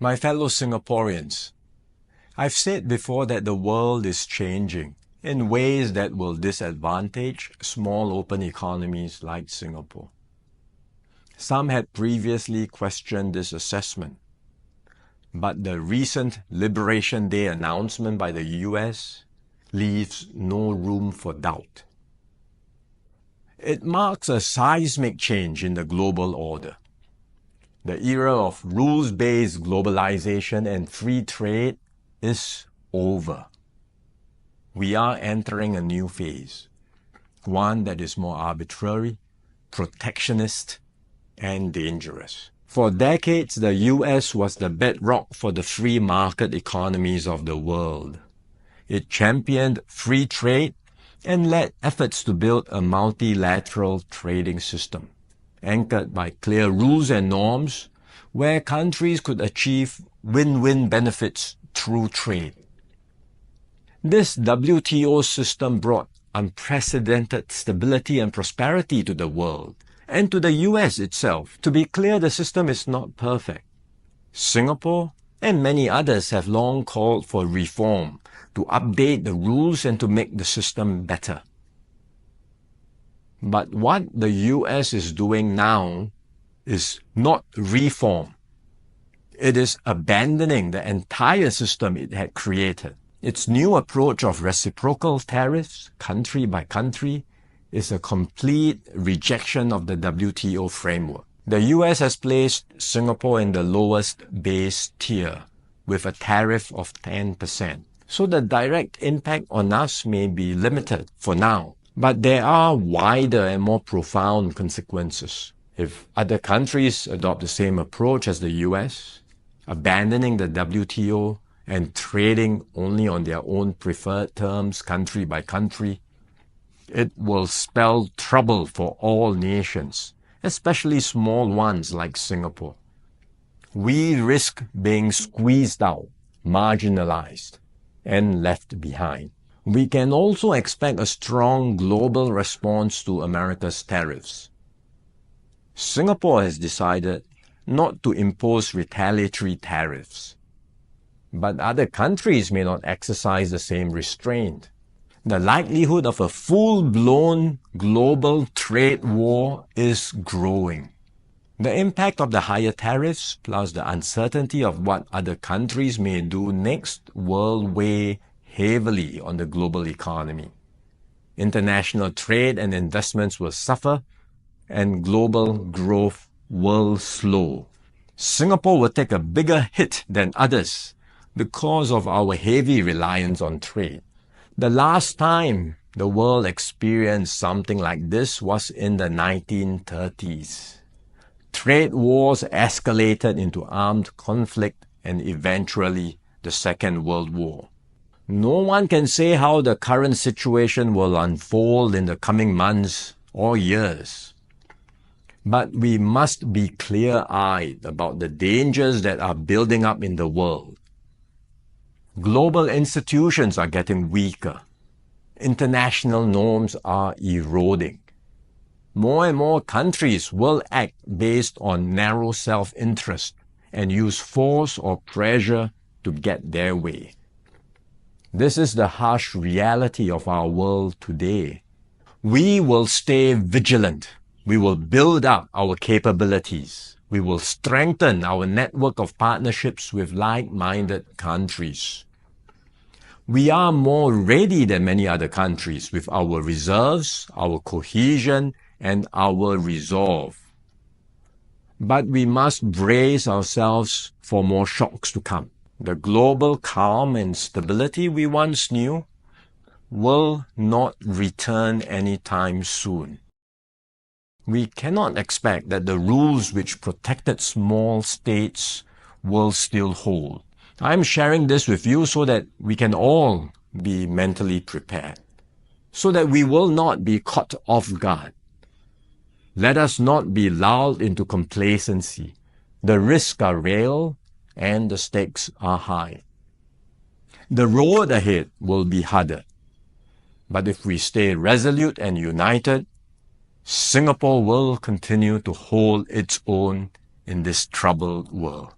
My fellow Singaporeans, I've said before that the world is changing in ways that will disadvantage small open economies like Singapore. Some had previously questioned this assessment, but the recent Liberation Day announcement by the U.S. leaves no room for doubt. It marks a seismic change in the global order. The era of rules-based globalization and free trade is over. We are entering a new phase, one that is more arbitrary, protectionist, and dangerous. For decades, the U.S. was the bedrock for the free market economies of the world. It championed free trade and led efforts to build a multilateral trading system, anchored by clear rules and norms, where countries could achieve win-win benefits through trade. This WTO system brought unprecedented stability and prosperity to the world, and to the US itself. To be clear, the system is not perfect. Singapore and many others have long called for reform, to update the rules and to make the system better. But what the US is doing now is not reform. It is abandoning the entire system it had created. Its new approach of reciprocal tariffs, country by country, is a complete rejection of the WTO framework. The US has placed Singapore in the lowest base tier with a tariff of 10%. So the direct impact on us may be limited for now, but there are wider and more profound consequences. If other countries adopt the same approach as the US, abandoning the WTO and trading only on their own preferred terms, country by country, it will spell trouble for all nations, especially small ones like Singapore. We risk being squeezed out, marginalized, and left behind. We can also expect a strong global response to America's tariffs. Singapore has decided not to impose retaliatory tariffs, but other countries may not exercise the same restraint. The likelihood of a full-blown global trade war is growing. The impact of the higher tariffs, plus the uncertainty of what other countries may do next, will weigh heavily on the global economy. International trade and investments will suffer, and global growth will slow. Singapore will take a bigger hit than others because of our heavy reliance on trade. The last time the world experienced something like this was in the 1930s. Trade wars escalated into armed conflict and eventually the Second World War. No one can say how the current situation will unfold in the coming months or years. But we must be clear-eyed about the dangers that are building up in the world. Global institutions are getting weaker. International norms are eroding. More and more countries will act based on narrow self-interest and use force or pressure to get their way. This is the harsh reality of our world today. We will stay vigilant. We will build up our capabilities. We will strengthen our network of partnerships with like-minded countries. We are more ready than many other countries with our reserves, our cohesion, and our resolve. But we must brace ourselves for more shocks to come. The global calm and stability we once knew will not return anytime soon. We cannot expect that the rules which protected small states will still hold. I'm sharing this with you so that we can all be mentally prepared, so that we will not be caught off guard. Let us not be lulled into complacency. The risks are real and the stakes are high. The road ahead will be harder, but if we stay resolute and united, Singapore will continue to hold its own in this troubled world.